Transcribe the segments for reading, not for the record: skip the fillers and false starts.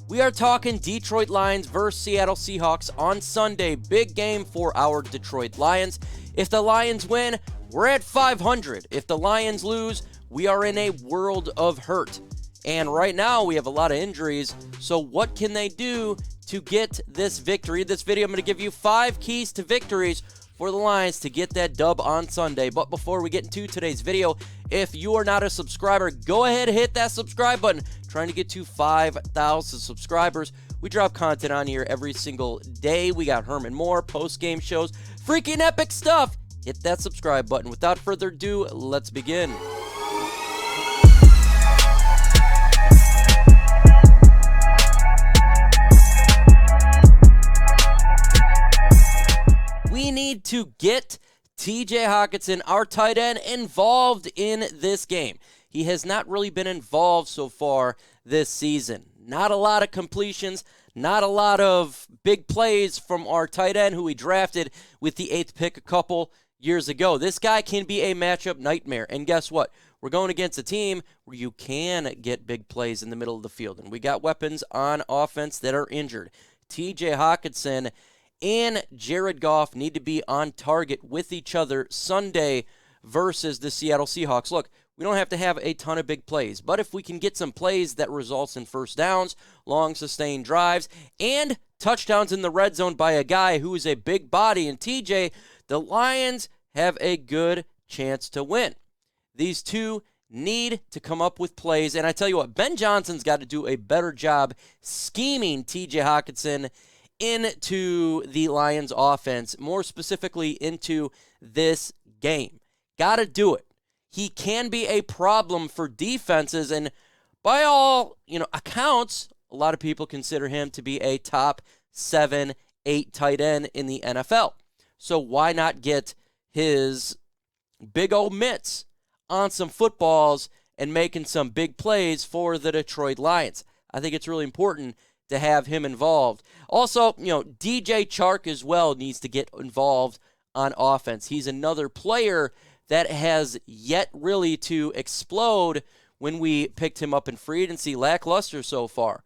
We are talking Detroit Lions versus Seattle Seahawks on Sunday. Big game for our Detroit Lions. If the Lions win, we're at 500. If the Lions lose, we are in a world of hurt. And right now, we have a lot of injuries. So what can they do to get this victory? This video, I'm going to give you 5 keys to victories for the Lions to get that dub on Sunday. But before we get into today's video, if you are not a subscriber, go ahead and hit that subscribe button. Trying to get to 5,000 subscribers. We drop content on here every single day. We got Herman Moore, post-game shows, freaking epic stuff. Hit that subscribe button. Without further ado, let's begin. We need to get TJ Hockenson, our tight end, involved in this game. He has not really been involved so far this season. Not a lot of completions, not a lot of big plays from our tight end who we drafted with the 8th pick a couple years ago. This guy can be a matchup nightmare. And guess what? We're going against a team where you can get big plays in the middle of the field. And we got weapons on offense that are injured. TJ Hockenson and Jared Goff need to be on target with each other Sunday versus the Seattle Seahawks. Look, we don't have to have a ton of big plays, but if we can get some plays that results in first downs, long sustained drives, and touchdowns in the red zone by a guy who is a big body in TJ, the Lions have a good chance to win. These two need to come up with plays, and I tell you what, Ben Johnson's got to do a better job scheming TJ Hockenson into the Lions offense, more specifically into this game. Got to do it. He can be a problem for defenses, and by all accounts, a lot of people consider him to be a top 7, 8 tight end in the NFL. So why not get his big old mitts on some footballs and making some big plays for the Detroit Lions? I think it's really important to have him involved. Also, DJ Chark as well needs to get involved on offense. He's another player that has yet really to explode when we picked him up in free agency. Lackluster so far.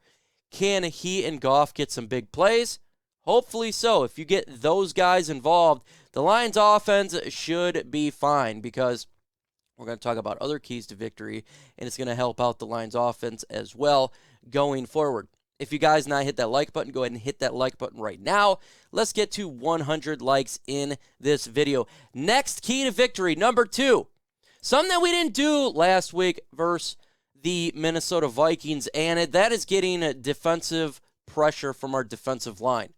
Can he and Goff get some big plays? Hopefully so. If you get those guys involved, the Lions offense should be fine, because we're going to talk about other keys to victory, and it's going to help out the Lions offense as well going forward. If you guys not hit that like button, go ahead and hit that like button right now. Let's get to 100 likes in this video. Next key to victory, number 2. Something that we didn't do last week versus the Minnesota Vikings, and that is getting defensive pressure from our defensive line.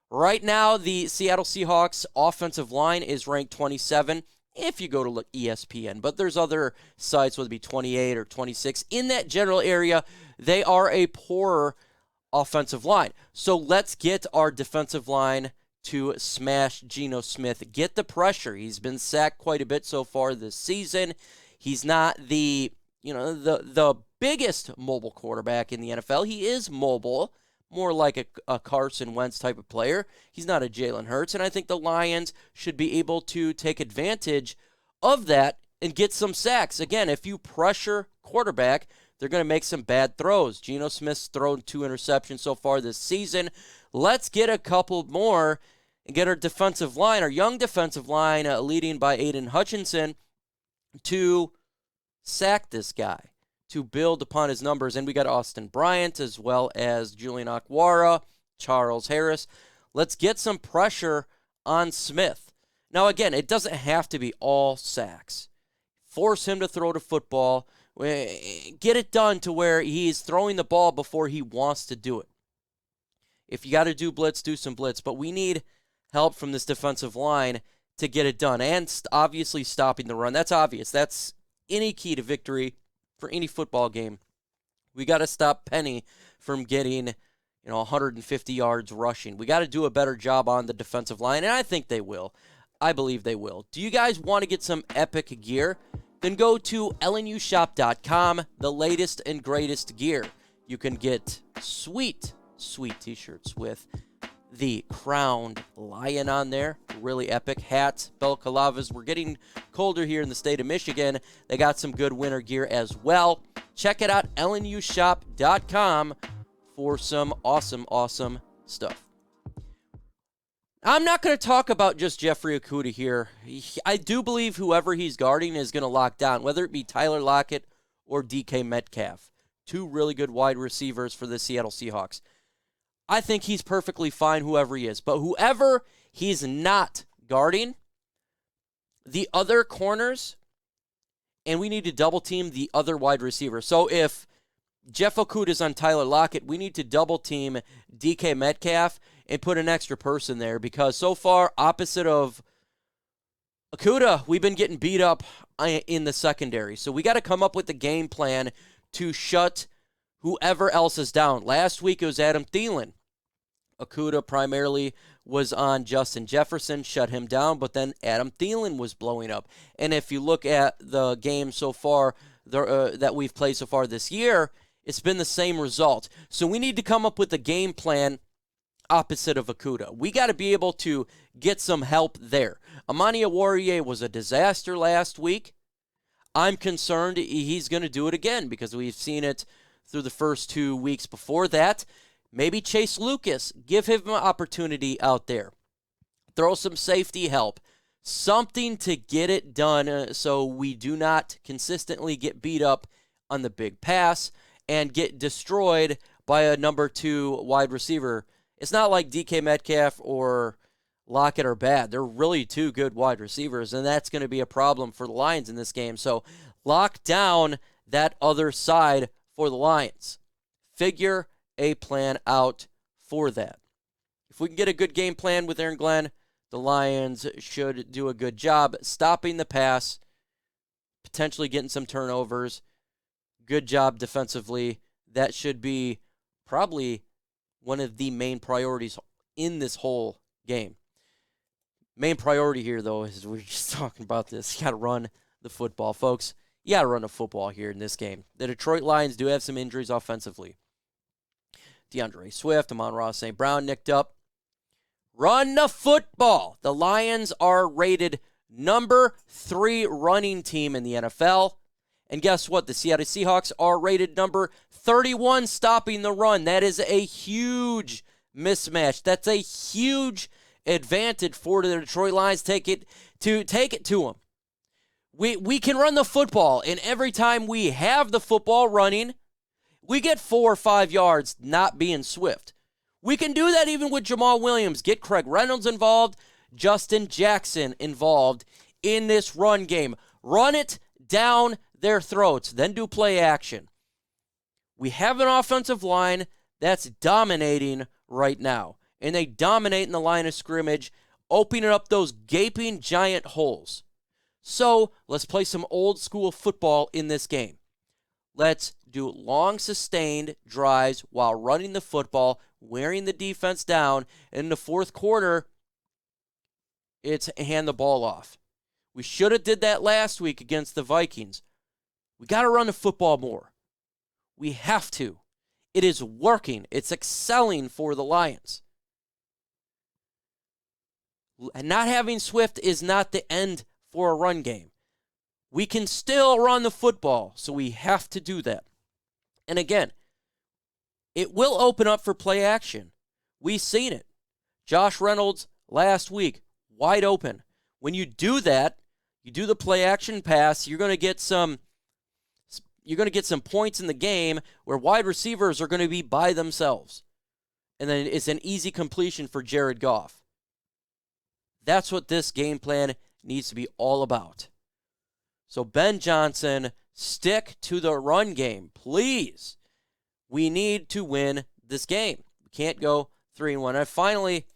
Right now, the Seattle Seahawks offensive line is ranked 27 if you go to look ESPN, but there's other sites, whether it be 28 or 26. In that general area, they are a poorer offensive line. So let's get our defensive line to smash Geno Smith. Get the pressure. He's been sacked quite a bit so far this season. He's not the biggest mobile quarterback in the NFL. He is mobile, more like a Carson Wentz type of player. He's not a Jalen Hurts, and I think the Lions should be able to take advantage of that and get some sacks. Again, if you pressure quarterback, they're going to make some bad throws. Geno Smith's thrown 2 interceptions so far this season. Let's get a couple more and get our defensive line, our young defensive line, leading by Aidan Hutchinson, to sack this guy, to build upon his numbers. And we got Austin Bryant as well as Julian Okwara, Charles Harris. Let's get some pressure on Smith. Now, again, it doesn't have to be all sacks. Force him to throw the football. Get it done to where he's throwing the ball before he wants to do it. If you got to do blitz, do some blitz. But we need help from this defensive line to get it done. And obviously stopping the run. That's obvious. That's any key to victory for any football game. We got to stop Penny from getting 150 yards rushing. We got to do a better job on the defensive line, and I think they will. I believe they will. Do you guys want to get some epic gear? Then go to LNUshop.com, the latest and greatest gear. You can get sweet t-shirts with the crowned lion on there. Really epic hats, balaclavas. We're getting colder here in the state of Michigan. They got some good winter gear as well. Check it out, LNUshop.com for some awesome, awesome stuff. I'm not going to talk about just Jeffrey Okudah here. I do believe whoever he's guarding is going to lock down, whether it be Tyler Lockett or DK Metcalf. Two really good wide receivers for the Seattle Seahawks. I think he's perfectly fine whoever he is. But whoever he's not guarding, the other corners, and we need to double team the other wide receiver. So if Jeff Okudah is on Tyler Lockett, we need to double team DK Metcalf and put an extra person there, because so far, opposite of Okudah, we've been getting beat up in the secondary. So we got to come up with the game plan to shut whoever else is down. Last week it was Adam Thielen. Okudah primarily was on Justin Jefferson, shut him down, but then Adam Thielen was blowing up. And if you look at the game so far that we've played so far this year, it's been the same result. So we need to come up with a game plan opposite of Okudah. We got to be able to get some help there. Amani Oruwariye was a disaster last week. I'm concerned he's going to do it again because we've seen it through the first 2 weeks before that. Maybe Chase Lucas, give him an opportunity out there. Throw some safety help. Something to get it done so we do not consistently get beat up on the big pass and get destroyed by a number 2 wide receiver. It's not like DK Metcalf or Lockett are bad. They're really 2 good wide receivers, and that's going to be a problem for the Lions in this game. So lock down that other side for the Lions. Figure a plan out for that. If we can get a good game plan with Aaron Glenn, the Lions should do a good job stopping the pass, potentially getting some turnovers. Good job defensively. That should be probably one of the main priorities in this whole game. Main priority here, though, is we're just talking about this. You got to run the football, folks. You got to run the football here in this game. The Detroit Lions do have some injuries offensively. DeAndre Swift, Amon-Ra St. Brown nicked up. Run the football. The Lions are rated number 3 running team in the NFL. And guess what? The Seattle Seahawks are rated number 31 stopping the run. That is a huge mismatch. That's a huge advantage for the Detroit Lions. Take it to them. We can run the football, and every time we have the football running, we get 4 or 5 yards not being Swift. We can do that even with Jamaal Williams. Get Craig Reynolds involved, Justin Jackson involved in this run game. Run it down their throats, then do play action. We have an offensive line that's dominating right now, and they dominate in the line of scrimmage, opening up those gaping giant holes. So let's play some old school football in this game. Let's do long sustained drives while running the football, wearing the defense down, and in the fourth quarter, it's hand the ball off. We should have did that last week against the Vikings. We got to run the football more. We have to. It is working. It's excelling for the Lions. And not having Swift is not the end for a run game. We can still run the football, so we have to do that. And again, it will open up for play action. We've seen it. Josh Reynolds last week, wide open. When you do that, you do the play action pass, you're going to get some points in the game where wide receivers are going to be by themselves. And then it's an easy completion for Jared Goff. That's what this game plan needs to be all about. So Ben Johnson, stick to the run game, please. We need to win this game. We can't go 3-1. And finally,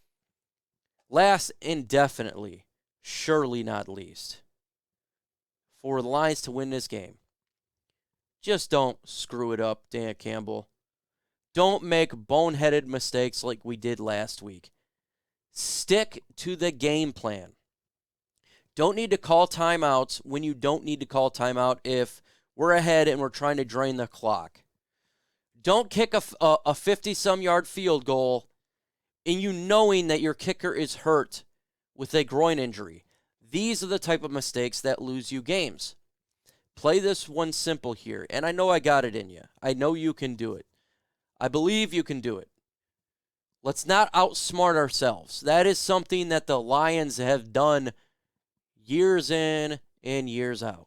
last and definitely, surely not least, for the Lions to win this game, just don't screw it up, Dan Campbell. Don't make boneheaded mistakes like we did last week. Stick to the game plan. Don't need to call timeouts when you don't need to call timeout if we're ahead and we're trying to drain the clock. Don't kick a 50-some yard field goal and you knowing that your kicker is hurt with a groin injury. These are the type of mistakes that lose you games. Play this one simple here, and I know I got it in you. I know you can do it. I believe you can do it. Let's not outsmart ourselves. That is something that the Lions have done years in and years out.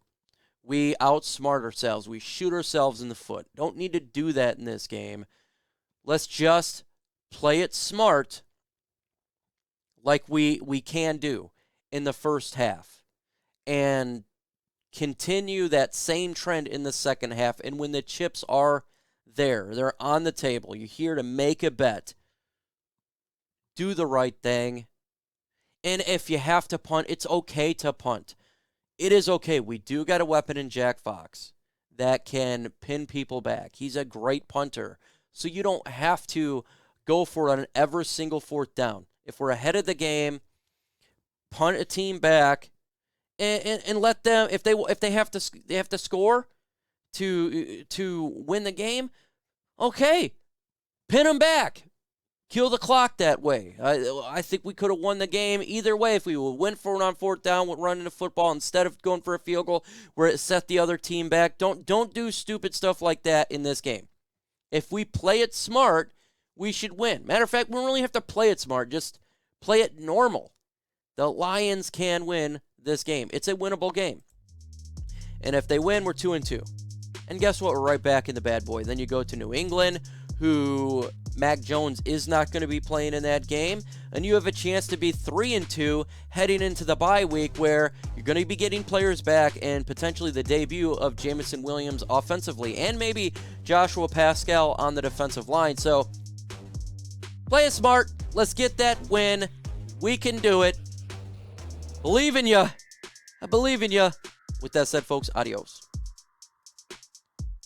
We outsmart ourselves. We shoot ourselves in the foot. Don't need to do that in this game. Let's just play it smart like we can do in the first half and continue that same trend in the second half. And when the chips are there, they're on the table, you're here to make a bet, do the right thing. And if you have to punt, it's okay to punt. It is okay. We do got a weapon in Jack Fox that can pin people back. He's a great punter. So you don't have to go for it on every single fourth down. If we're ahead of the game, punt a team back and let them, if they have to score to win the game, okay, pin them back. Kill the clock that way. I think we could have won the game either way if we went for it on fourth down with running the football instead of going for a field goal where it set the other team back. Don't do stupid stuff like that in this game. If we play it smart, we should win. Matter of fact, we don't really have to play it smart. Just play it normal. The Lions can win this game. It's a winnable game. And if they win, we're 2-2. And guess what? We're right back in the bad boy. Then you go to New England, who Mac Jones is not going to be playing in that game, and you have a chance to be 3-2 heading into the bye week where you're going to be getting players back and potentially the debut of Jameson Williams offensively and maybe Joshua Pascal on the defensive line. So play it smart. Let's get that win. We can do it. Believe in you. I believe in you. With that said, folks, adios.